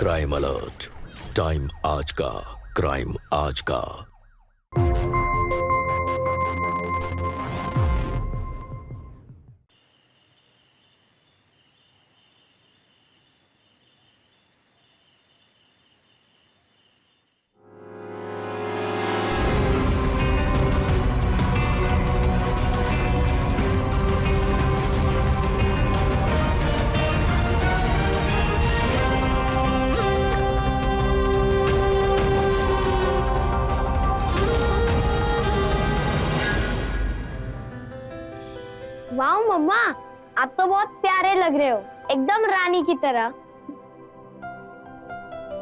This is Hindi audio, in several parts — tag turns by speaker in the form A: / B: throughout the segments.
A: क्राइम अलर्ट, टाइम आज का, क्राइम आज का।
B: वाह मम्मा, आप तो बहुत प्यारे लग रहे हो, एकदम रानी की तरह।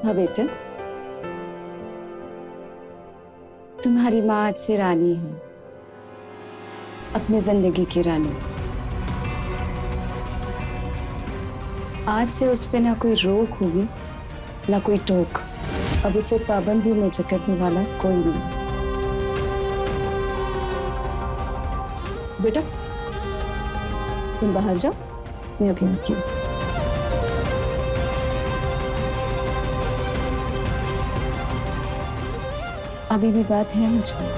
C: हाँ बेटे, तुम्हारी माँ आज से रानी है, अपनी जिंदगी की रानी। आज से उस पे ना कोई रोक होगी ना कोई टोक। अब उसे पाबंदी में जकड़ने वाला कोई नहीं। बेटा तुम बाहर जाओ, मैं अभी आती हूँ। अभी भी बात है मुझे।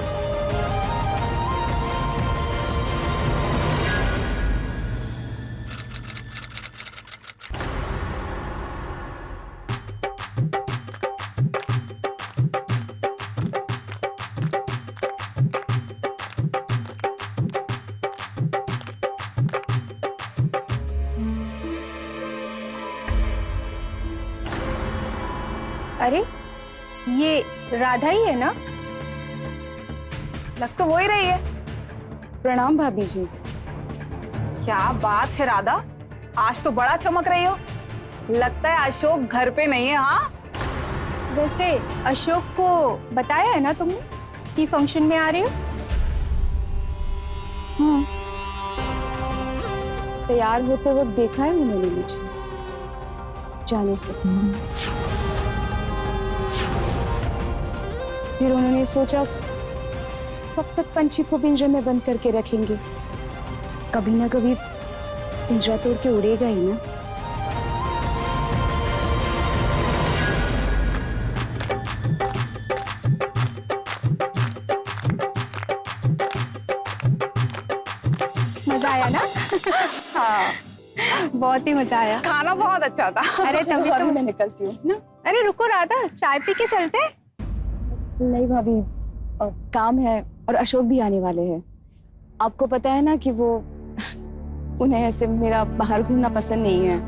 D: अरे ये राधा ही है ना? लग तो वो ही रही है।
C: प्रणाम भाभी जी।
D: क्या बात है राधा, आज तो बड़ा चमक रही हो। लगता है अशोक घर पे नहीं है। हाँ, वैसे अशोक को बताया है ना तुमने कि फंक्शन में आ रही हो?
C: हाँ, तैयार होते वक्त देखा है उन्होंने मुझे जाने से पहले। फिर उन्होंने सोचा कब तक पंछी को पिंजरे में बंद करके रखेंगे, कभी ना कभी पिंजरा तोड़ के उड़ेगा ही ना।
D: मजा आया ना? हाँ, बहुत ही मजा आया। खाना बहुत अच्छा था। अरे तभी तो
C: मैं निकलती हूँ ना।
D: अरे रुको राधा, चाय पी के चलते।
C: नहीं भाभी, काम है और अशोक भी आने वाले हैं। आपको पता है ना कि वो उन्हें ऐसे मेरा बाहर घूमना पसंद नहीं है,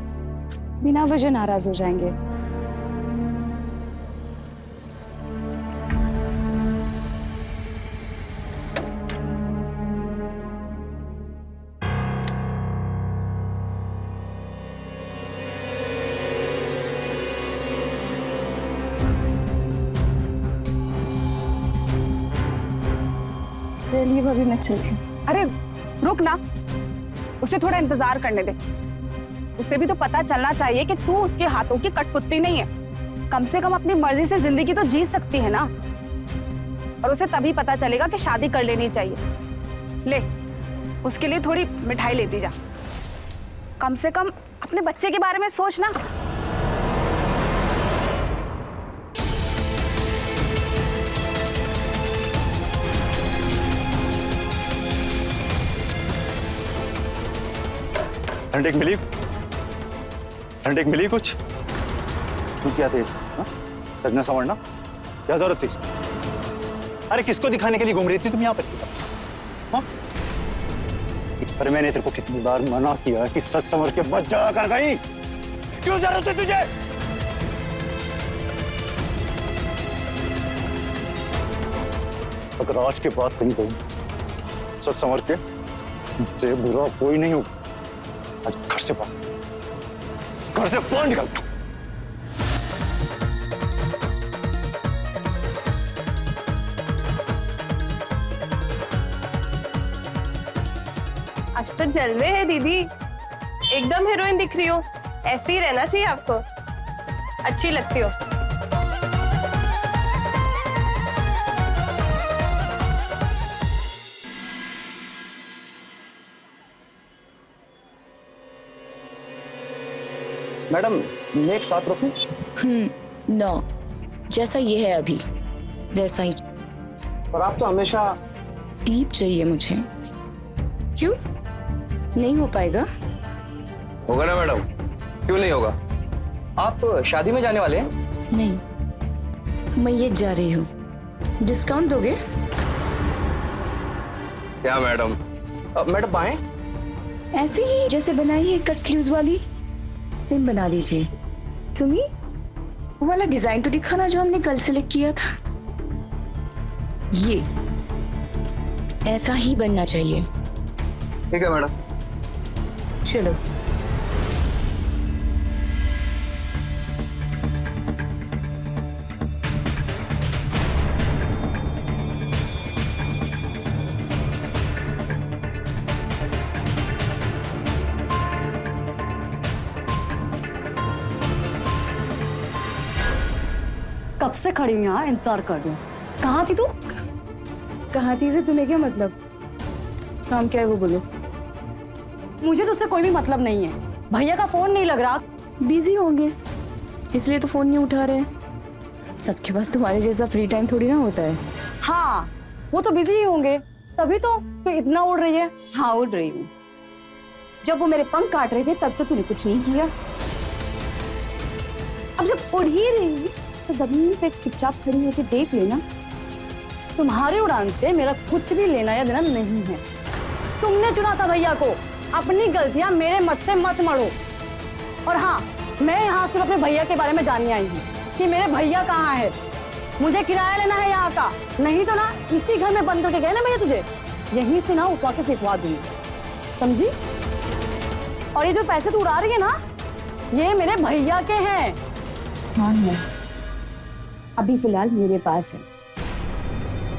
C: बिना वजह नाराज हो जाएंगे। चलिए भाभी मैं चलती हूँ।
D: अरे रुक ना, उसे थोड़ा इंतजार करने दे। उसे भी तो पता चलना चाहिए कि तू उसके हाथों की कठपुतली नहीं है। कम से कम अपनी मर्जी से जिंदगी तो जी सकती है ना। और उसे तभी पता चलेगा कि शादी कर लेनी चाहिए। ले, उसके लिए थोड़ी मिठाई लेती जा। कम से कम अपने बच्चे के बारे में सोच ना।
E: हैंडटेक मिली? हैंडटेक मिली कुछ? तू क्या थे इसका? सजना संवरना क्या जरूरत थी इसकी? अरे किसको दिखाने के लिए घूम रही थी तुम यहाँ पर? हाँ? पर मैंने तेरे को कितनी बार मना किया कि सच संवर के बच जा कर गई। क्यों जरूरत है तुझे? अगर आज के बाद कहीं कहूँ सच संवर के से बुरा कोई नहीं होगा। आज घर से बाहर निकल।
F: आज तो जलवे है दीदी, एकदम हीरोइन दिख रही हो। ऐसे ही रहना चाहिए आपको, अच्छी लगती हो।
E: मैडम मैं एक साथ रखूं?
C: नो, जैसा ये है अभी वैसा ही।
G: और आप तो हमेशा
C: डीप चाहिए मुझे। क्यों नहीं हो पाएगा?
G: होगा ना मैडम, क्यों नहीं होगा? आप शादी में जाने वाले हैं?
C: नहीं, मैं ये जा रही हूँ। डिस्काउंट दोगे?
G: क्या मैडम? मैडम बाएं?
C: ऐसे ही जैसे बनाई है कट स्लीव्स वाली, सेम बना दीजिए। सुमी, वो वाला डिजाइन तो दिखाना जो हमने कल सिलेक्ट किया था। ये ऐसा ही बनना चाहिए।
G: ठीक है मैडम।
C: चलो।
D: कब से खड़ी हूँ यहाँ, इंतजार कर रही हूँ। कहाँ थी तू?
C: कहाँ थी से तुम्हें क्या मतलब? काम क्या है वो बोलो।
D: मुझे तुझसे कोई भी मतलब नहीं है। भैया का फोन नहीं लग रहा।
C: बिजी होंगे इसलिए तो फोन नहीं उठा रहे हैं। सबके पास तुम्हारे जैसा फ्री टाइम थोड़ी ना होता है।
D: हाँ, वो तो बिजी ही होंगे, तभी तो तू इतना उड़ रही है।
C: हाँ, उड़ रही हूँ। जब वो मेरे पंख काट रहे थे तब तो तूने कुछ नहीं किया। अब जब उड़ ही रही तो जमीन पे चुपचाप खड़ी होकर देख लेना।
D: तुम्हारी उड़ान से मेरा कुछ भी लेना या देना नहीं है। तुमने चुना था भैया को, अपनी गलतियां मेरे मत से मत मढ़ो। और हाँ, मैं यहाँ सिर्फ अपने भैया के बारे में जानने आई हूँ कि मेरे भैया कहाँ है। मुझे किराया लेना है यहाँ का, नहीं तो ना इसी घर में बंद करके गए ना भैया तुझे, यहीं से ना उठवा के फेंकवा दूंगी, समझी? और ये जो पैसे तू उड़ा रही है ना, ये मेरे भैया के हैं।
C: हाँ है, अभी फिलहाल मेरे पास है।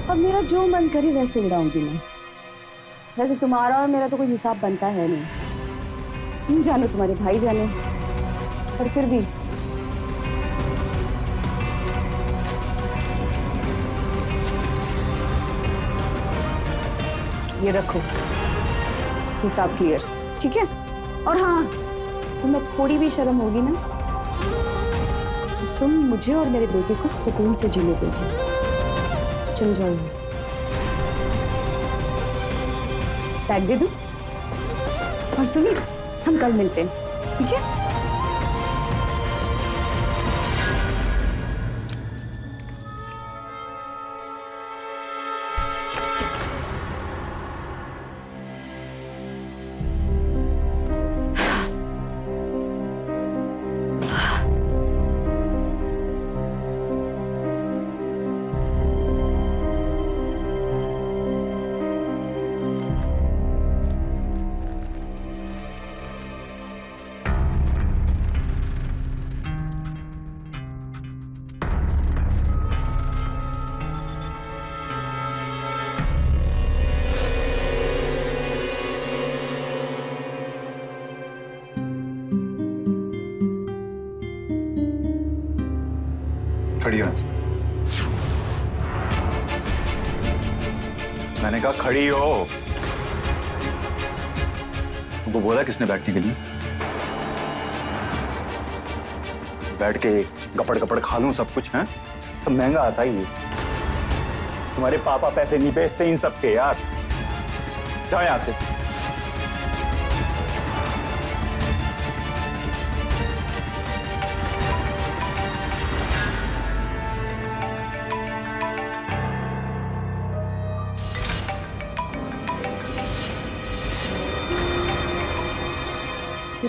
C: अब मेरा जो मन करे वैसे उड़ाऊंगी मैं। वैसे तुम्हारा और मेरा तो कोई हिसाब बनता है नहीं। तुम जानो, तुम्हारे भाई जाने, पर फिर भी ये रखो, हिसाब क्लियर, ठीक है? और हाँ, तुम्हें थोड़ी भी शर्म होगी ना, तुम मुझे और मेरे बेटे को सुकून से जीने दोगे। चलो जाओ यहाँ से। बैग दे दूं? और सुनिए, हम कल मिलते हैं, ठीक है?
E: खड़ी हो। मैंने कहा खड़ी हो। तुमको बोला किसने बैठने के लिए? बैठ के गपड़ गपड़ खा लूं सब कुछ है? सब महंगा आता है ये। तुम्हारे पापा पैसे नहीं बेचते इन सब के यार। जाओ यहां से।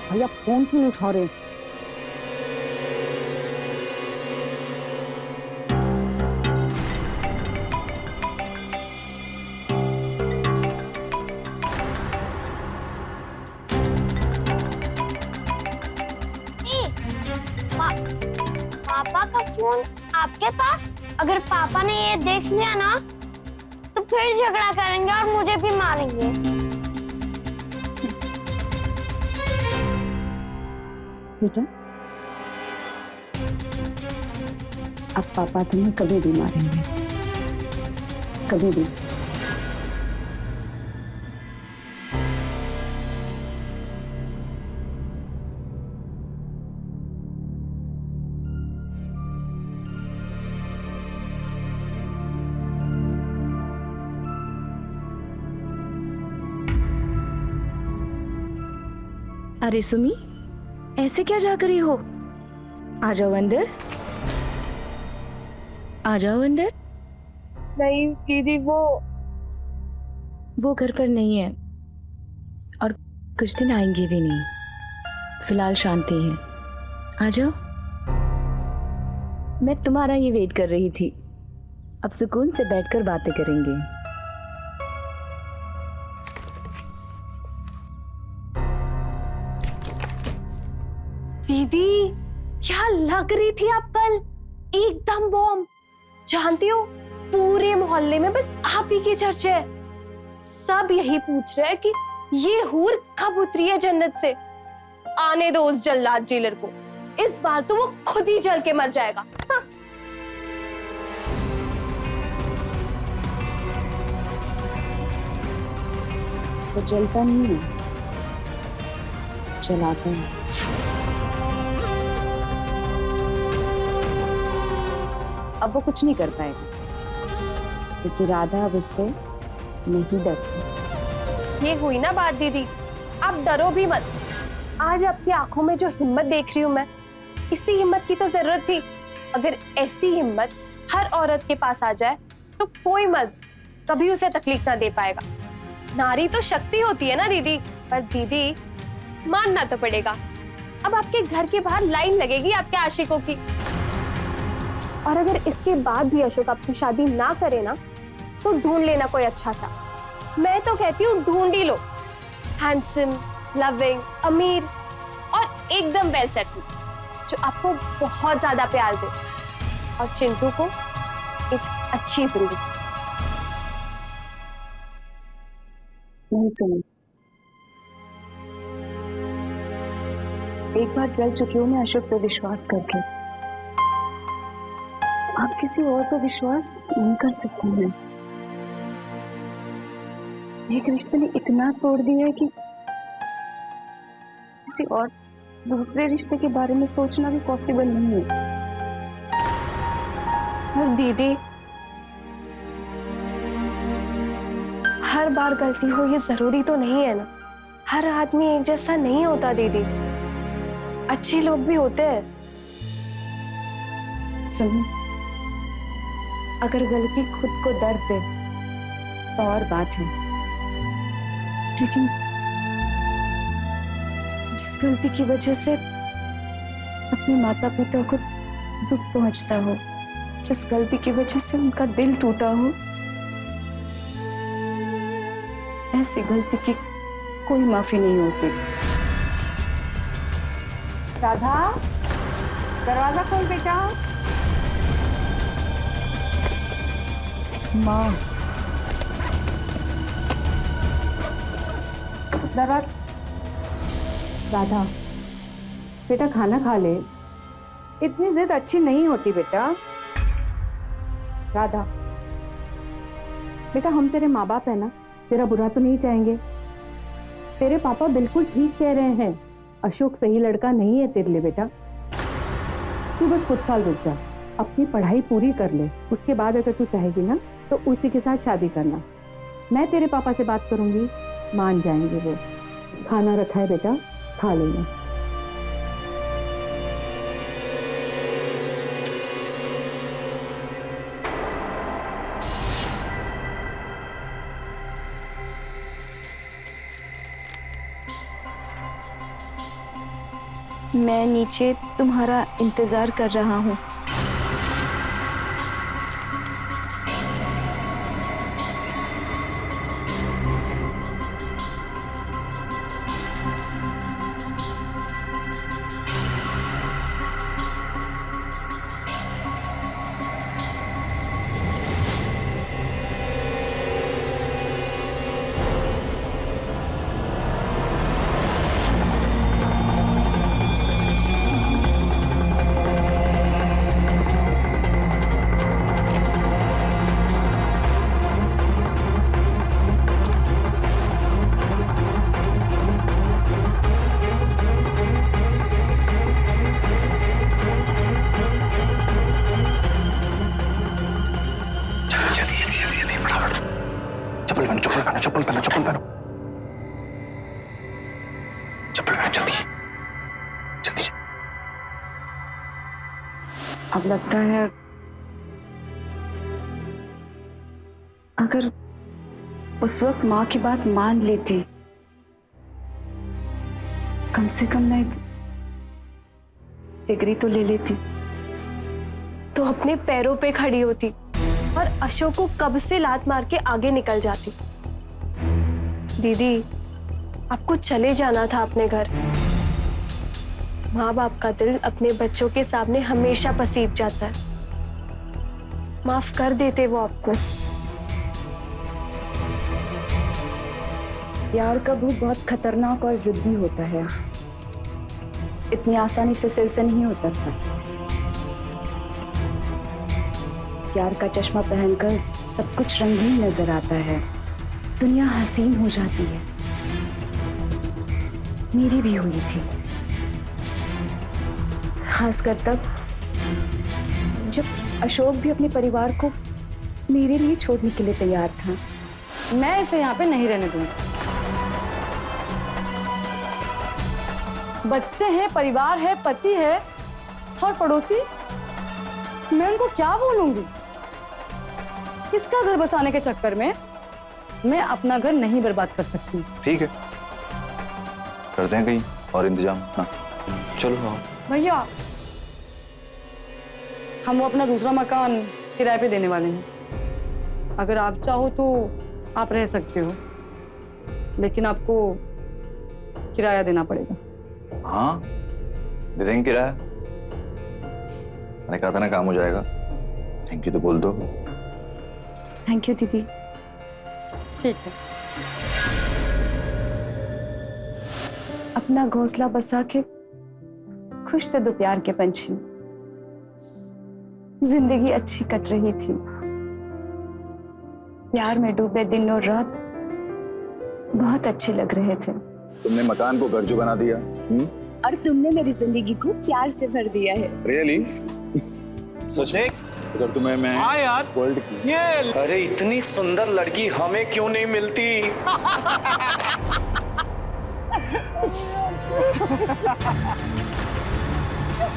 D: भैया फोन क्यों नहीं उठा रहे?
B: पापा का फोन आपके पास? अगर पापा ने ये देख लिया ना तो फिर झगड़ा करेंगे और मुझे भी मारेंगे।
C: बेटा, अब पापा तुम्हें कभी भी मारेंगे, कभी भी।
H: अरे सुमी, ऐसे क्या जा रही हो? आ जाओ अंदर, आ जाओ अंदर।
F: नहीं दीदी,
H: वो घर पर नहीं है और कुछ दिन आएंगे भी नहीं। फिलहाल शांति है। आ जाओ। मैं तुम्हारा ये वेट कर रही थी। अब सुकून से बैठकर बातें करेंगे।
F: दीदी क्या लग रही थी आप कल, एकदम बॉम्ब। जानती हो, पूरे मोहल्ले में बस आप ही की चर्चा है। सब यही पूछ रहे हैं कि ये हूर कब उतरी है जन्नत से। आने दो उस जल्लाद जेलर को, इस बार तो वो खुद ही जल के मर जाएगा। हाँ।
C: वो जलता नहीं है, जलाता है। अब वो कुछ नहीं कर पाएगा क्योंकि राधा अब उससे नहीं डरती।
F: ये हुई ना बात दीदी, आप डरो भी मत। आज आपकी आंखों में जो हिम्मत देख रही हूं मैं, इसी हिम्मत की तो जरूरत थी। अगर ऐसी हिम्मत हर औरत के पास आ जाए तो कोई मर्द कभी उसे तकलीफ ना दे पाएगा। नारी तो शक्ति होती है ना दीदी। पर दीदी मानना तो पड़ेगा, अब आपके घर के बाहर लाइन लगेगी आपके आशिकों की। और अगर इसके बाद भी अशोक आपसे शादी ना करे ना, तो ढूंढ लेना कोई अच्छा सा। मैं तो कहती हूँ ढूंढ ही लो। हैंडसम, लविंग, अमीर और एकदम वेल सेटल्ड, जो आपको बहुत ज्यादा प्यार दे और चिंटू को एक अच्छी जिंदगी।
C: नहीं सुनी, एक बार जल चुकी हूं मैं अशोक पे विश्वास करके। आप किसी और पर विश्वास नहीं कर सकती हैं। एक रिश्ते ने इतना तोड़ दिया है कि किसी और दूसरे रिश्ते के बारे में सोचना भी पॉसिबल नहीं है।
F: और दीदी, हर बार गलती हो ये जरूरी तो नहीं है ना। हर आदमी एक जैसा नहीं होता दीदी, अच्छे लोग भी होते हैं।
C: सुनो, अगर गलती खुद को दर्द दे तो और बात है, लेकिन जिस गलती की वजह से अपने माता पिता को दुख पहुंचता हो, जिस गलती की वजह से उनका दिल टूटा हो, ऐसी गलती की कोई माफी नहीं होती।
D: राधा, दरवाजा खोल बेटा।
C: माँ,
D: दरवाजा। राधा बेटा, खाना खा ले। इतनी जिद अच्छी नहीं होती बेटा। राधा बेटा, हम तेरे माँ बाप है ना, तेरा बुरा तो नहीं चाहेंगे। तेरे पापा बिल्कुल ठीक कह रहे हैं, अशोक सही लड़का नहीं है तेरे लिए बेटा। तू बस कुछ साल रुक जा, अपनी पढ़ाई पूरी कर ले, उसके बाद अगर तू चाहेगी ना तो उसी के साथ शादी करना। मैं तेरे पापा से बात करूंगी, मान जाएंगे वो। खाना रखा है बेटा, खा लेना।
C: मैं नीचे तुम्हारा इंतजार कर रहा हूँ।
E: चप्पल पहनो, चप्पल पहनो, चप्पल पहनो, चप्पल पहनो, चप्पल पहनो जल्दी।
C: अब लगता है अगर उस वक्त माँ की बात मान लेती, कम से कम मैं डिग्री तो ले लेती।
F: तो अपने पैरों पे खड़ी होती और अशोक को कब से लात मार के आगे निकल जाती। दीदी, आपको चले जाना था अपने घर। माँ बाप का दिल अपने बच्चों के सामने हमेशा पसीज जाता है। माफ कर देते वो आपको।
C: प्यार का भूत बहुत खतरनाक और जिद्दी होता है, इतनी आसानी से सिर से नहीं उतरता। प्यार का चश्मा पहनकर सब कुछ रंगीन नजर आता है, दुनिया हसीन हो जाती है। मेरी भी हुई थी, खासकर तब जब अशोक भी अपने परिवार को मेरे लिए छोड़ने के लिए तैयार था। मैं इसे यहाँ पे नहीं रहने दूंगी।
D: बच्चे हैं, परिवार है, पति है और पड़ोसी, मैं उनको क्या बोलूंगी? किसका घर बसाने के चक्कर में मैं अपना घर नहीं बर्बाद कर सकती।
E: ठीक है, करते हैं कहीं और इंतजाम ना। चलो आओ।
D: भैया, हम वो अपना दूसरा मकान किराए पे देने वाले हैं। अगर आप चाहो तो आप रह सकते हो, लेकिन आपको किराया देना पड़ेगा।
E: हाँ, दे देंगे किराया। मैंने कहा था ना काम हो जाएगा। थैंक यू तो बोल दो।
C: थैंक यू दीदी।
D: ठीक है।
C: अपना घोंसला बसा के खुश थे दो प्यार के पंछी। जिंदगी अच्छी कट रही थी, प्यार में डूबे दिन और रात बहुत अच्छे लग रहे थे।
E: तुमने मकान को घर जो बना दिया।
C: और तुमने मेरी जिंदगी को प्यार से भर दिया है।
E: रियली? सच में? अगर तुम्हें मैं
A: यार
E: वर्ल्ड की
A: ये अरे इतनी सुंदर लड़की हमें क्यों नहीं मिलती?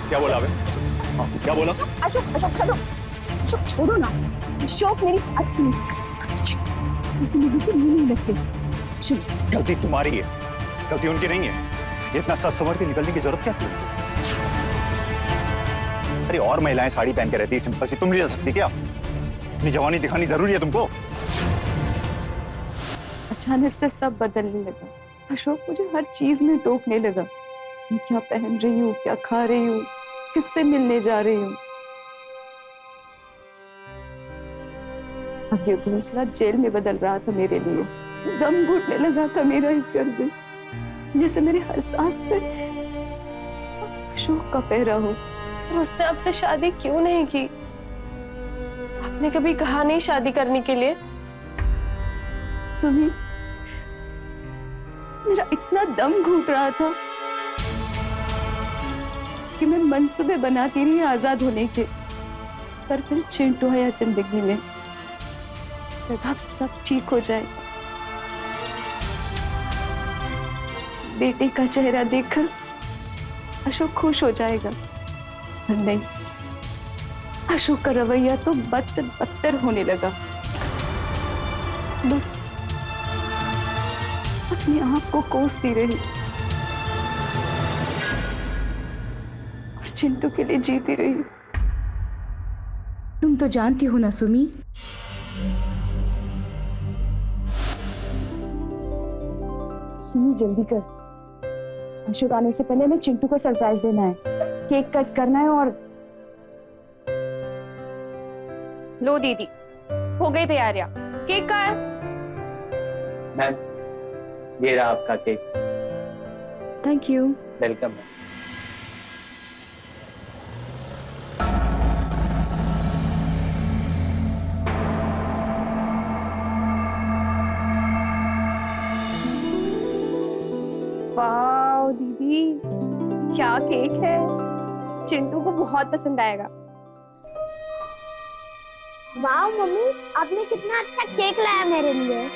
E: क्या बोला बे? क्या बोला?
C: अशोक, अशोक चलो, अशोक छोड़ो ना। अशोक मेरी अच्छी किसी लोगों को मुंह नहीं लगते। चलो।
E: गलती तुम्हारी है, गलती उनकी नहीं है। इतना सच संवर के निकलने की जरूरत क्या थी? अरे और महिलाएं साड़ी पहन के रहती है, सिंपल सी। तुम नहीं जा सकती क्या? अपनी जवानी दिखानी जरूरी है तुमको?
C: अचानक से सब बदलने लगा। अशोक मुझे हर चीज में टोकने लगा। मैं क्या पहन रही हूँ, क्या खा रही हूँ, किससे मिलने जा रही हूँ। अब ये घोंसला जेल में बदल रहा था मेरे लिए। दम घुटने लगा था मेरा इस घर में, जैसे मेरे हर सांस पे अशोक का पहरा हो।
F: और उसने आपसे शादी क्यों नहीं की? आपने कभी कहा नहीं शादी करने के लिए?
C: सुनी, मेरा इतना दम घुट रहा था कि मैं मंसूबे बनाती रही आजाद होने के, पर फिर चिंटू आया जिंदगी में। लगा अब सब ठीक हो जाए। बेटे का चेहरा देखकर अशोक खुश हो जाएगा, पर नहीं, अशोक का रवैया तो बद से बदतर होने लगा। बस अपने आप को कोसती रही और चिंटू के लिए जीती रही।
H: तुम तो जानती हो ना सुमी,
C: सुनी जल्दी कर। अशोक आने से पहले हमें चिंटू को सरप्राइज देना है। केक कट करना है और
F: लो दीदी, हो गई तैयारियां। केक का है?
I: मैम, ये रहा आपका केक।
H: Thank you.
I: वेलकम।
F: वाह दीदी, क्या केक है। चिंटू को बहुत पसंद आएगा।
B: वाह मम्मी, आपने कितना अच्छा केक लाया मेरे लिए।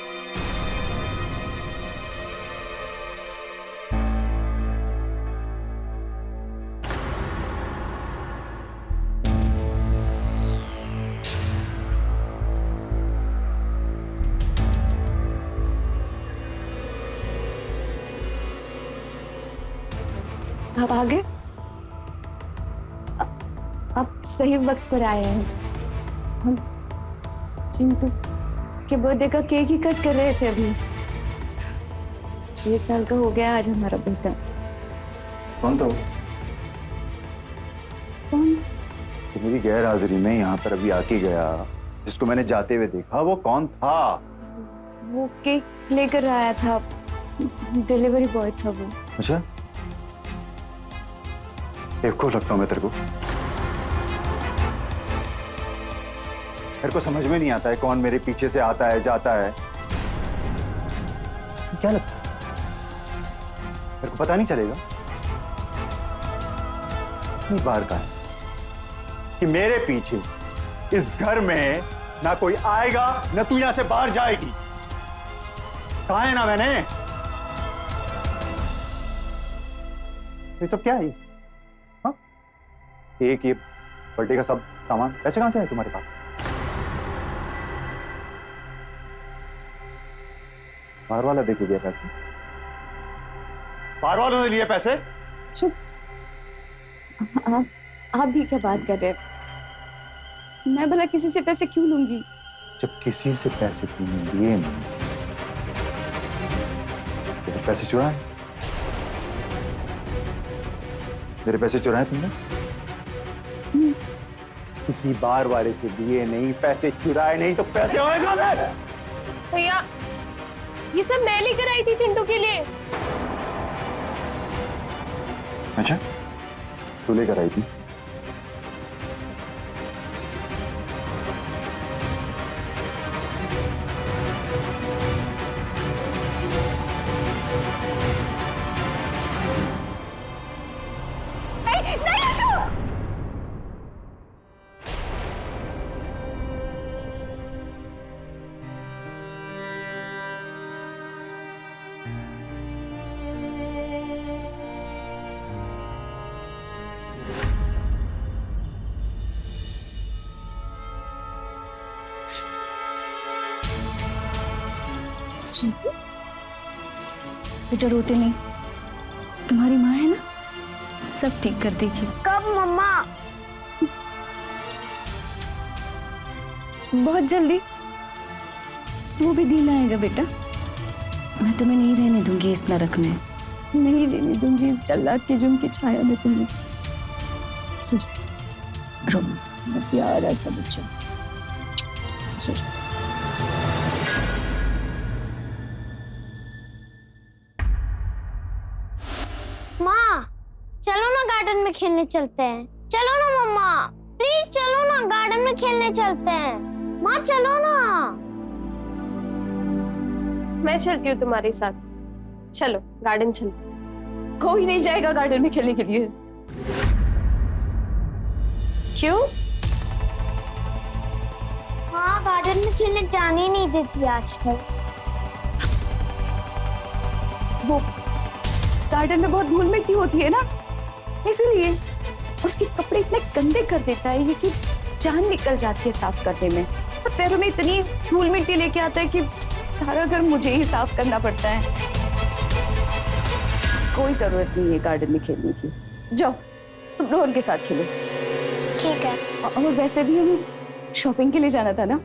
C: आप आ गए? आप सही वक्त पर आए हैं। हम चिंटू के बर्थडे का केक ही कट कर रहे थे अभी। 6 साल का हो गया आज हमारा बेटा।
E: कौन तो
C: कौन?
E: तो मेरी गैर हाजिरी में यहाँ पर अभी आके गया, जिसको मैंने जाते हुए देखा, वो कौन था?
C: वो केक लेकर आया था, डिलीवरी बॉय था वो।
E: अच्छा, बेवकूफ लगता हूँ मैं तेरे को? मेरे को समझ में नहीं आता है कौन मेरे पीछे से आता है जाता है। क्या लगता है मेरे को पता नहीं चलेगा? इतनी बार कहा है कि मेरे पीछे से इस घर में ना कोई आएगा ना तू यहां से बाहर जाएगी। कहा है ना मैंने? ये सब क्या है? हाँ? केक, ये बर्थडे का सब सामान पैसे कहां से है तुम्हारे पास? बाहर वाला देके दिया पैसे? बाहर वालों ने लिए पैसे?
C: चुप। आप भी क्या बात कर रहे हैं? मैं भला किसी से पैसे क्यों लूंगी?
E: जब किसी से पैसे तुमने लिए नहीं तो फिर पैसे चुराए? मेरे पैसे चुराए तुमने? किसी बार वाले से लिए नहीं, पैसे चुराए नहीं, तो पैसे होएगा मेरे?
F: भैया ये सब मैं लेकर आई थी चिंटू के लिए।
E: अच्छा, तू लेकर आई थी?
F: नहीं अशोक!
C: बेटा रोते नहीं, तुम्हारी माँ है ना, सब ठीक कर देगी।
B: कब मम्मा?
C: बहुत जल्दी। वो भी दिन आएगा बेटा। मैं तुम्हें नहीं रहने दूंगी इस नरक में, नहीं जीने दूंगी इस जल्लाद के जुर्म की छाया में तुम्हें। सो रो, मेरा प्यारा सा बच्चा, सो जा।
B: माँ चलो ना गार्डन में खेलने चलते हैं। चलो ना मम्मा, प्लीज चलो ना, गार्डन में खेलने चलते हैं। माँ चलो ना।
F: मैं चलती हूँ तुम्हारे साथ। चलो गार्डन चलते।
C: कोई नहीं जाएगा गार्डन में खेलने के लिए।
F: क्यों?
B: हाँ, गार्डन में खेलने जाने ही नहीं देती आजकल।
C: वो गार्डन में बहुत धूल मिट्टी होती है ना, इसलिए उसके कपड़े इतने गंदे कर देता है ये कि जान निकल जाती है साफ करने में। और पैरों में इतनी धूल मिट्टी लेके आता है कि सारा घर मुझे ही साफ करना पड़ता है। कोई जरूरत नहीं है गार्डन में खेलने की। जाओ तुम रोहन के साथ खेलो।
B: ठीक है।
C: और वैसे भी हमें शॉपिंग के लिए जाना था ना।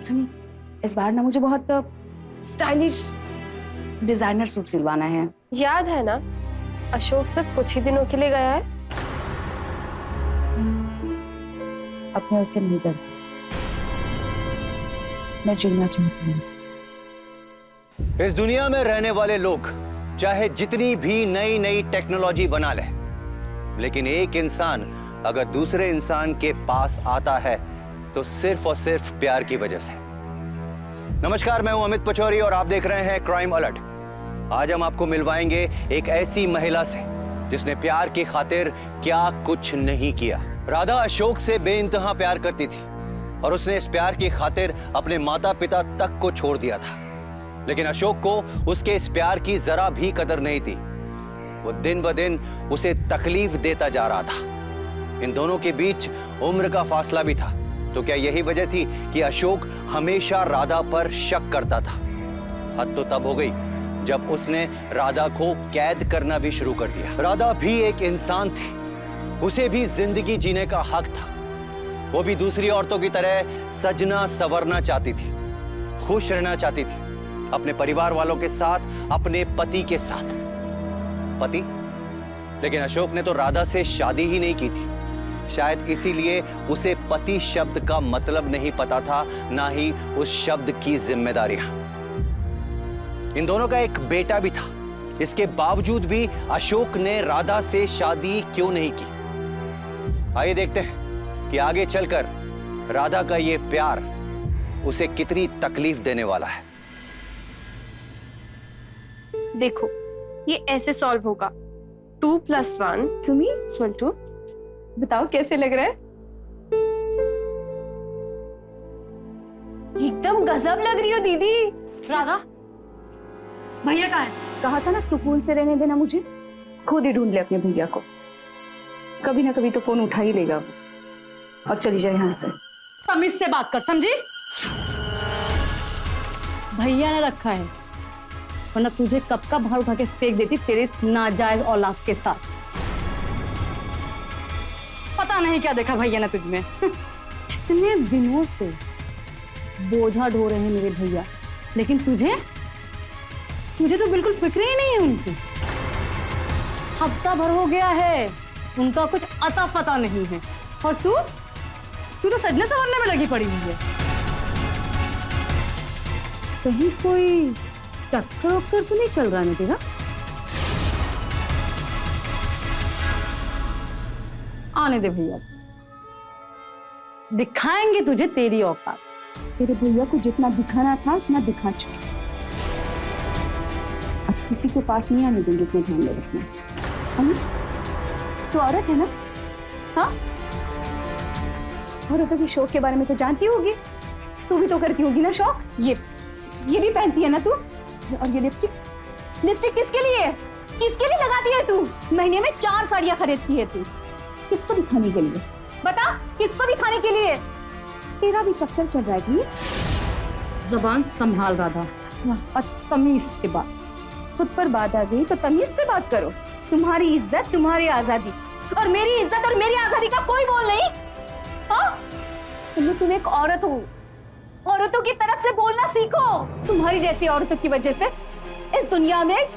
C: सुनिए, इस बार ना मुझे बहुत स्टाइलिश डिजाइनर सूट सिलवाना है।
F: याद है ना, अशोक सिर्फ कुछ ही दिनों के लिए गया है।
C: अब मैं उसे नहीं डरती, मैं जीना चाहती हूँ।
J: इस दुनिया में रहने वाले लोग चाहे जितनी भी नई नई टेक्नोलॉजी बना ले, लेकिन एक इंसान अगर दूसरे इंसान के पास आता है तो सिर्फ और सिर्फ प्यार की वजह से। नमस्कार, मैं हूं अमित पचौरी और आप देख रहे हैं क्राइम अलर्ट। आज हम आपको मिलवाएंगे एक ऐसी महिला से जिसने प्यार की खातिर क्या कुछ नहीं किया। राधा अशोक से बेइंतहा प्यार करती थी और उसने इस प्यार की खातिर अपने माता पिता तक को छोड़ दिया था, लेकिन अशोक को उसके इस प्यार की जरा भी कदर नहीं थी। वो दिन ब दिन उसे तकलीफ देता जा रहा था। इन दोनों के बीच उम्र का फासला भी था। तो क्या यही वजह थी कि अशोक हमेशा राधा पर शक करता था? हद तो तब हो गई जब उसने राधा को कैद करना भी शुरू कर दिया। राधा भी एक इंसान थी, उसे भी जिंदगी जीने का हक था। वो भी दूसरी औरतों की तरह सजना संवरना चाहती थी, खुश रहना चाहती थी, अपने परिवार वालों के साथ, अपने पति के साथ। पति? लेकिन अशोक ने तो राधा से शादी ही नहीं की थी। शायद इसीलिए उसे पति शब्द का मतलब नहीं पता था, ना ही उस शब्द की जिम्मेदारियां। इन दोनों का एक बेटा भी था। इसके बावजूद भी अशोक ने राधा से शादी क्यों नहीं की? आइए देखते हैं कि आगे चलकर राधा का ये प्यार उसे कितनी तकलीफ देने वाला है।
F: देखो, ये ऐसे सॉल्व होगा। 2 + 1
C: सुमी, 2 बताओ कैसे लग रहा है?
F: एकदम गजब लग रही हो दीदी।
C: राधा, भैया कहाँ है? कहा था ना सुकून से रहने देना मुझे। खुद ही ढूंढ ले अपने भैया को, कभी ना कभी तो फोन उठा ही लेगा वो। और चली जाए यहाँ से।
K: तमीज से बात कर, समझी? भैया ने रखा है, वरना तुझे कब का बाहर उठा के फेंक देती तेरे इस नाजायज औलाद के साथ। पता नहीं क्या देखा भैया ने तुझमें। इतने दिनों से बोझा ढो रहे हैं मेरे भैया, लेकिन तुझे तो बिल्कुल फिक्र ही नहीं है उनकी। हफ्ता भर हो गया है, उनका कुछ अता पता नहीं है। और तू तो सजने संवरने में लगी पड़ी हुई है। कहीं कोई चक्कर तो नहीं चल रहा है तेरा? आने दे भैया, दिखाएंगे तुझे तेरी औकात।
C: तेरे भैया को जितना दिखाना था उतना दिखा चुके। अब किसी के पास नहीं आने देंगे, इतने ध्यान में रखना। तो औरत है ना? हाँ, औरतों के शौक के बारे में तो जानती होगी। तू भी तो करती होगी ना शौक। ये भी पहनती है ना तू? और ये लिपस्टिक किसके लिए? किसके लिए लगाती है तू? महीने में 4 साड़ियां खरीदती है तू। किसको दिखाने के लिए? बता, किसको दिखाने के लिए? तेरा भी चक्कर चल रहा है।
K: जबान संभाल राधा,
C: और तमीज से बात। खुद पर बात आ गई तो तमीज से बात करो। तुम्हारी इज्जत, तुम्हारी आजादी, और मेरी इज्जत और मेरी आजादी का कोई मोल नहीं। हाँ, तुम एक औरत हो, औरतों की तरफ से बोलना सीखो। तुम्हारी जैसी औरतों की वजह से इस दुनिया में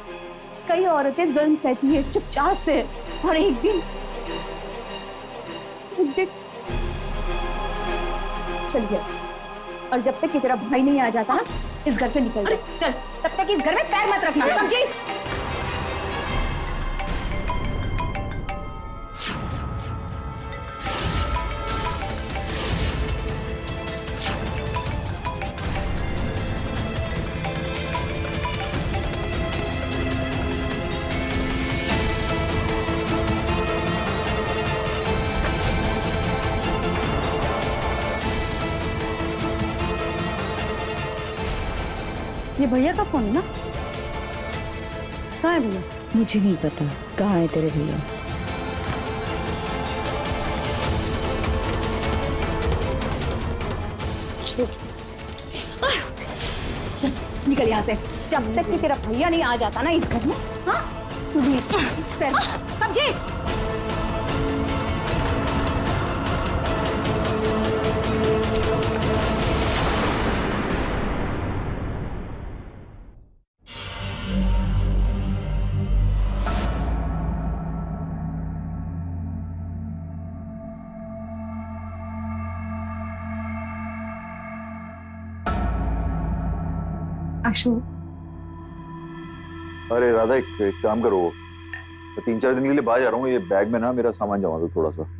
C: कई औरतें जुल्म सहती है चुपचाप से, और एक दिन चल गया। और जब तक कि तेरा भाई नहीं आ जाता ना, इस घर से निकल जाए। चल, तब तक इस घर में पैर मत रखना, समझी?
K: ये भैया का फोन है ना? कहाँ है भैया?
H: मुझे नहीं पता कहाँ है तेरे भैया।
C: चल निकल यहाँ से। जब तक कि तेरा भैया नहीं आ जाता ना इस घर में, हाँ, तू भी समझे? अशोक,
E: अरे राधा, एक काम करो, मैं 3-4 दिन के लिए बाहर जा रहा हूँ। ये बैग में ना मेरा सामान जमा दो थोड़ा सा।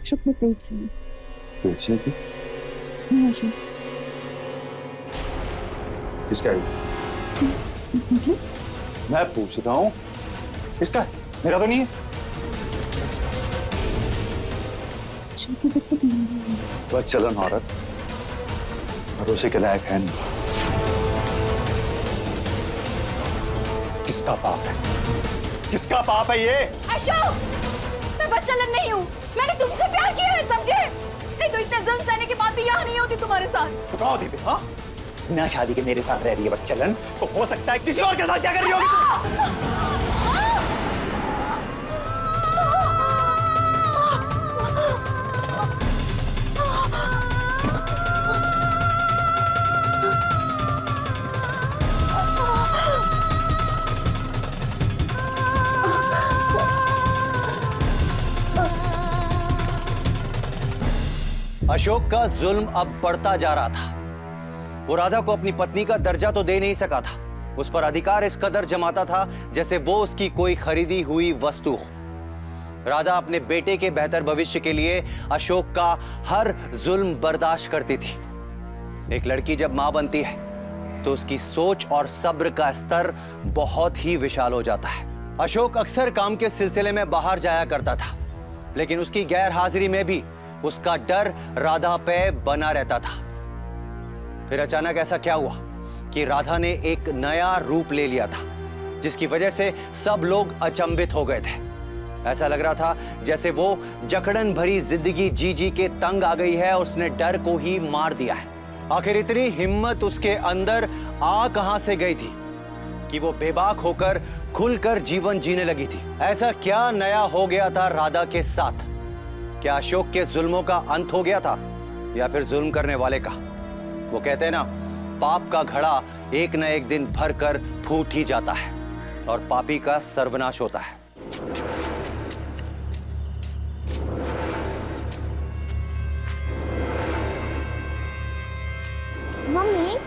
C: अशोक में पेट से है।
E: पेट से की?
C: हाँ अशोक।
E: किसका है? मैं पूछता हूँ, किसका? मेरा तो नहीं है।
C: अशोक की दिक्कत नहीं है।
E: बस चलन औरत भरोसे के लायक है नहीं। किसका पाप है? किसका पाप है ये?
C: अशोक, मैं बच्चलन नहीं हूँ, मैंने तुमसे प्यार किया है, समझे? नहीं तो इतने जुल्म सहने के बाद भी यहाँ नहीं होती तुम्हारे साथ।
E: बताओ दीपे, हाँ? बिना शादी के मेरे साथ रह रही है बच्चलन, तो हो सकता है किसी और के साथ क्या कर रही होगी?
J: अशोक का जुल्म अब बढ़ता जा रहा था। वो राधा को अपनी पत्नी का दर्जा तो दे नहीं सका था, उस पर अधिकार इस कदर जमाता था जैसे वो उसकी कोई खरीदी हुई वस्तु हो। राधा अपने बेटे के बेहतर भविष्य के लिए अशोक का हर जुल्म बर्दाश्त करती थी। एक लड़की जब मां बनती है तो उसकी सोच और सब्र का स्तर बहुत ही विशाल हो जाता है। अशोक अक्सर काम के सिलसिले में बाहर जाया करता था, लेकिन उसकी गैर हाजिरी में भी उसका डर राधा पे बना रहता था। फिर अचानक ऐसा क्या हुआ कि राधा ने एक नया रूप ले लिया था, जिसकी वजह से सब लोग अचंभित हो गए थे। ऐसा लग रहा था जैसे वो जकड़न भरी जिंदगी जी जी के तंग आ गई है, उसने डर को ही मार दिया है। आखिर इतनी हिम्मत उसके अंदर आ कहां से गई थी कि वो बेबाक होकर खुलकर जीवन जीने लगी थी? ऐसा क्या नया हो गया था राधा के साथ? क्या अशोक के जुल्मों का अंत हो गया था या फिर जुल्म करने वाले का? वो कहते हैं ना, पाप का घड़ा एक न एक दिन भरकर फूट ही जाता है और पापी का सर्वनाश होता है।
B: मम्मी,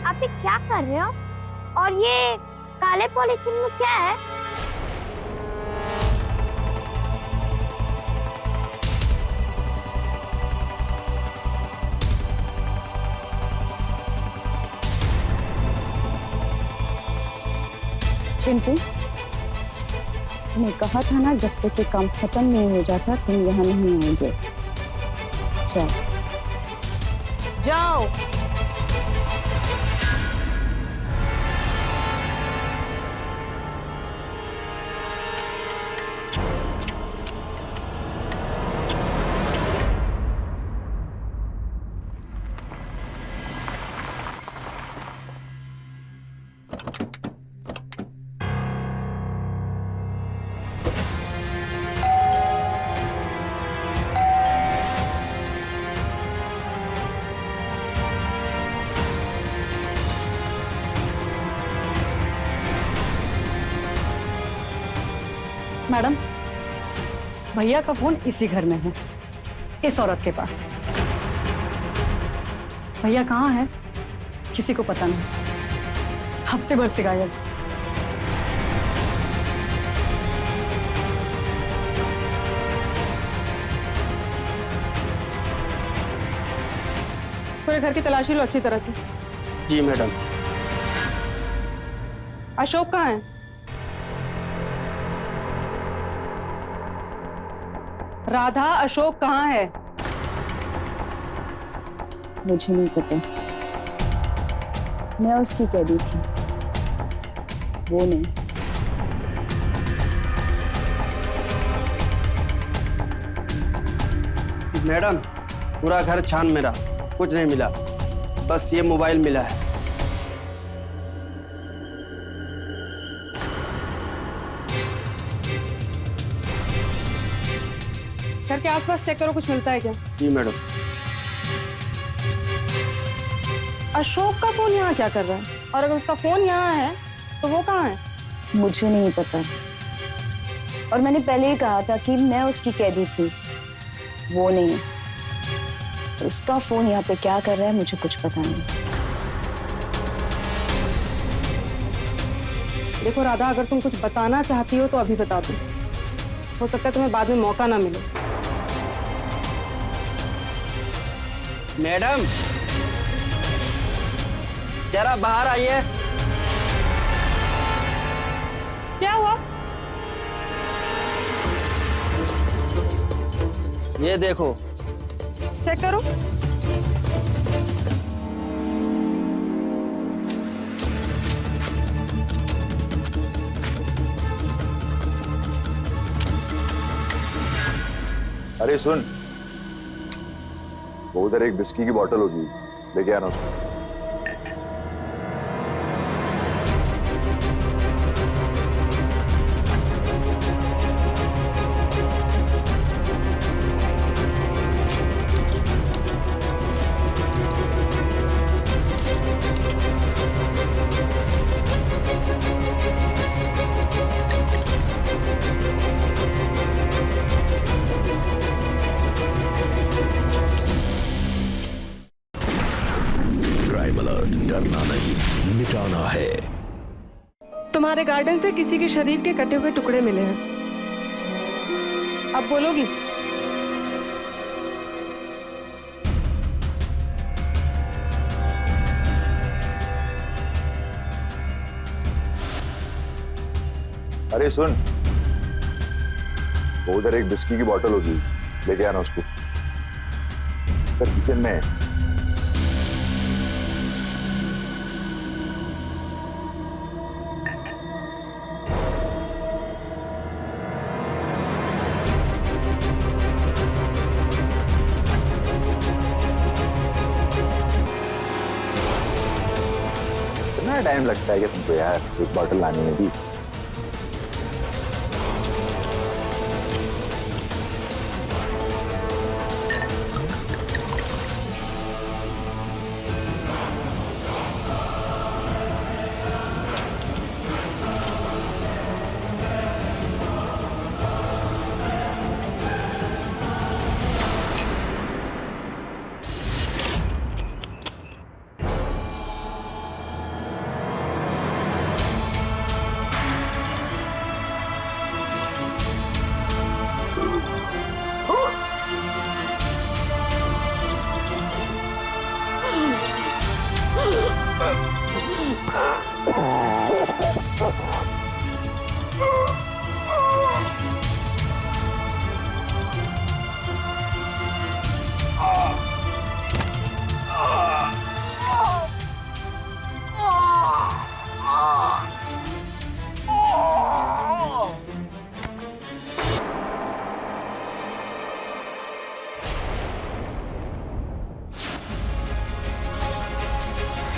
B: आप ये क्या कर रहे हो? और ये काले पॉलीथिन में क्या है?
C: चिंटू, मैंने कहा था ना, जब तक ये काम खत्म नहीं हो जाता तुम यहाँ नहीं आएंगे। जाओ जाओ।
K: मैडम, भैया का फोन इसी घर में है, इस औरत के पास। भैया कहाँ है किसी को पता नहीं, हफ्ते भर से गायब।
L: पूरे घर की तलाशी लो अच्छी तरह से।
I: जी मैडम।
L: अशोक कहाँ है? राधा, अशोक कहाँ है?
C: मुझे नहीं पता, मैं उसकी कैदी थी, वो नहीं।
I: मैडम, पूरा घर छान मेरा, कुछ नहीं मिला, बस ये मोबाइल मिला है।
L: घर के आसपास चेक करो, कुछ मिलता है क्या?
I: जी मैडम।
L: अशोक का फोन यहाँ क्या कर रहा है? और अगर उसका फोन यहाँ है तो वो कहाँ है?
C: मुझे नहीं पता, और मैंने पहले ही कहा था कि मैं उसकी कैदी थी, वो नहीं। उसका फोन यहाँ पे क्या कर रहा है मुझे कुछ पता नहीं।
L: देखो राधा, अगर तुम कुछ बताना चाहती हो तो अभी बता दो, हो सकता है तुम्हें बाद में मौका ना मिले।
I: मैडम, जरा बाहर आइए।
L: क्या हुआ?
I: ये देखो।
L: चेक करो।
E: अरे सुन, वो उधर एक बिस्की की बोतल होगी, लेके आना उसको।
A: क्राइम अलर्ट, डरना नहीं, मिटाना है।
L: तुम्हारे गार्डन से किसी के शरीर के कटे हुए टुकड़े मिले हैं। अब बोलोगी?
E: अरे सुन, वो उधर एक बिस्की की बोतल होगी, लेके आना उसको। सर किचन में है। कितना टाइम लगता है कि तुमको यार एक बोतल लाने में भी?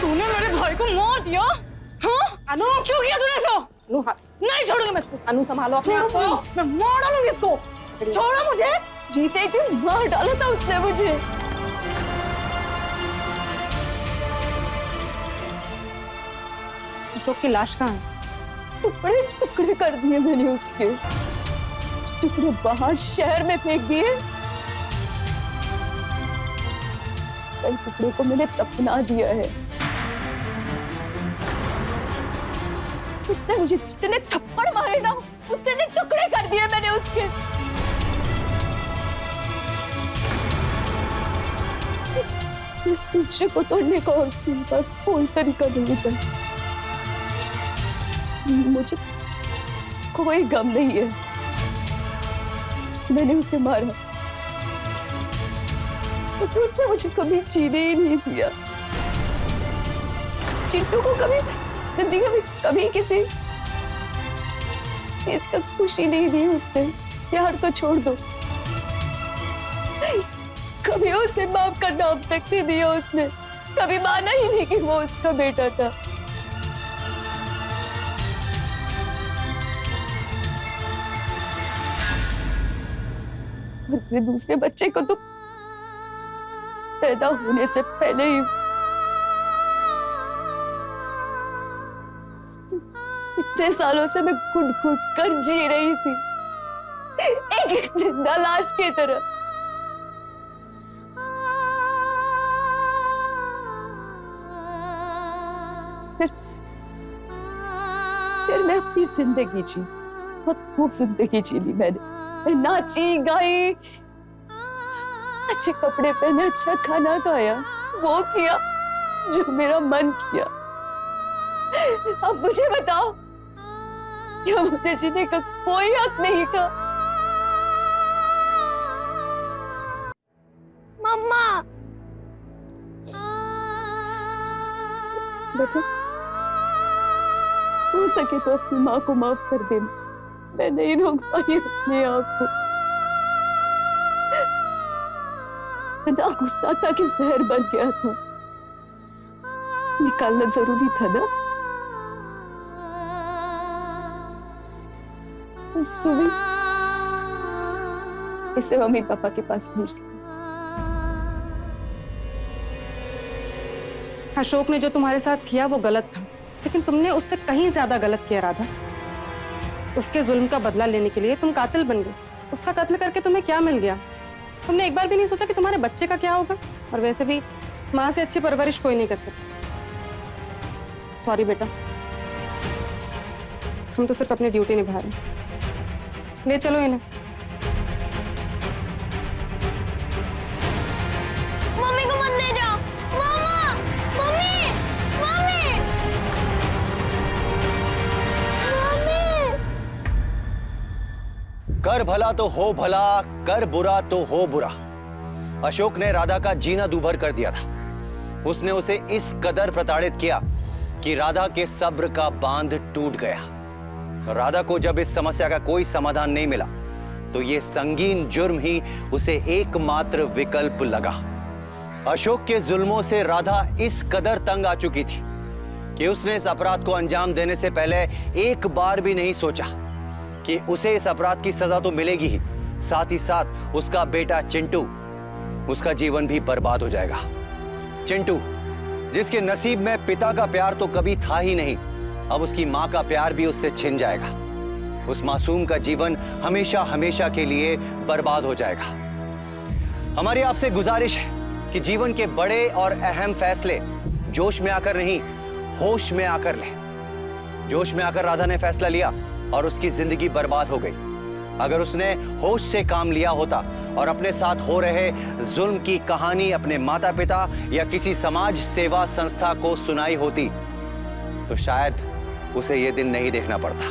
K: तूने मेरे भाई को मार दिया? हाँ? अनु क्यों किया तूने ऐसा? नहीं छोड़ूंगी मैं इसको।
L: अनु संभालो अपने आप को।
K: मैं मार डालूंगी इसको। छोड़ो मुझे। जीते जी मार डाला था उसने मुझे।
L: अशोक की लाश कहाँ है?
C: टुकड़े टुकड़े कर दिए मैंने उसके। टुकड़े बाहर शहर में फेंक दिए। कई टुकड़ों को मैंने दफना दिया है। उसने मुझे जितने थप्पड़ मारे ना, उतने टुकड़े कर दिए मैंने उसके। इस पीछे को तोड़ने का और मेरे पास कोई तरीका नहीं था। मुझे कोई गम नहीं है, मैंने उसे मारा तो उसने मुझे कभी जीने ही नहीं दिया। चिंटू को कभी जिंदगी में कभी किसी चीज का खुशी नहीं दी उसने। प्यार को छोड़ दो, कभी उसे बाप का नाम तक नहीं दिया उसने। कभी माना ही नहीं कि वो उसका बेटा था। अपने दूसरे बच्चे को तो पैदा होने से पहले ही इतने सालों से मैं घुट-घुट कर जी रही थी, एक जिंदा लाश की तरह। फिर मैं अपनी जिंदगी जी, बहुत खूब जिंदगी जी ली मैंने। नाची गाई, अच्छे कपड़े पहने, अच्छा खाना खाया, वो किया जो मेरा मन किया। अब मुझे बताओ, क्या मुझे जीने का कोई हक नहीं था? बेटा, हो सके तो अपनी माँ को माफ कर दे। मैं नहीं रोक पाई अपने आप को। इतना गुस्सा था कि जहर बन गया था। निकालना जरूरी था ना। तो सुबह इसे मम्मी पापा के पास भेज दिया।
L: अशोक ने जो तुम्हारे साथ किया वो गलत था, लेकिन तुमने उससे कहीं ज्यादा गलत किया राधा। उसके जुल्म का बदला लेने के लिए तुम कातिल बन गए। उसका कत्ल करके तुम्हें क्या मिल गया? तुमने एक बार भी नहीं सोचा कि तुम्हारे बच्चे का क्या होगा? और वैसे भी माँ से अच्छी परवरिश कोई नहीं कर सकता। सॉरी बेटा, हम तो सिर्फ अपनी ड्यूटी निभा रहे हैं। ले चलो इन्हें।
B: मम्मी को मत ले जाओ। मामा, मम्मी, मम्मी, मम्मी।
J: कर भला तो हो भला, कर बुरा तो हो बुरा। अशोक ने राधा का जीना दूभर कर दिया था। उसने उसे इस कदर प्रताड़ित किया कि राधा के सब्र का बांध टूट गया। राधा को जब इस समस्या का कोई समाधान नहीं मिला तो यह संगीन जुर्म ही उसे एकमात्र विकल्प लगा। अशोक के जुल्मों से राधा इस कदर तंग आ चुकी थी कि उसने इस अपराध को अंजाम देने से पहले एक बार भी नहीं सोचा कि उसे इस अपराध की सजा तो मिलेगी ही, साथ ही साथ उसका बेटा चिंटू, उसका जीवन भी बर्बाद हो जाएगा। चिंटू, जिसके नसीब में पिता का प्यार तो कभी था ही नहीं, अब उसकी मां का प्यार भी उससे छिन जाएगा। उस मासूम का जीवन हमेशा हमेशा के लिए बर्बाद हो जाएगा। हमारी आपसे गुजारिश है कि जीवन के बड़े और अहम फैसले जोश में आकर नहीं, होश में आकर ले। जोश में आकर राधा ने फैसला लिया और उसकी जिंदगी बर्बाद हो गई। अगर उसने होश से काम लिया होता और अपने साथ हो रहे जुल्म की कहानी अपने माता पिता या किसी समाज सेवा संस्था को सुनाई होती तो शायद उसे यह दिन नहीं देखना पड़ता,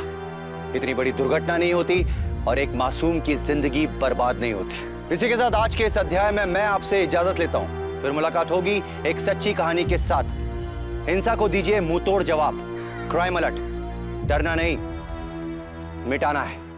J: इतनी बड़ी दुर्घटना नहीं होती और एक मासूम की जिंदगी बर्बाद नहीं होती। इसी के साथ आज के इस अध्याय में मैं आपसे इजाजत लेता हूं। फिर मुलाकात होगी एक सच्ची कहानी के साथ। हिंसा को दीजिए मुंहतोड़ जवाब। क्राइम अलर्ट, डरना नहीं, मिटाना है।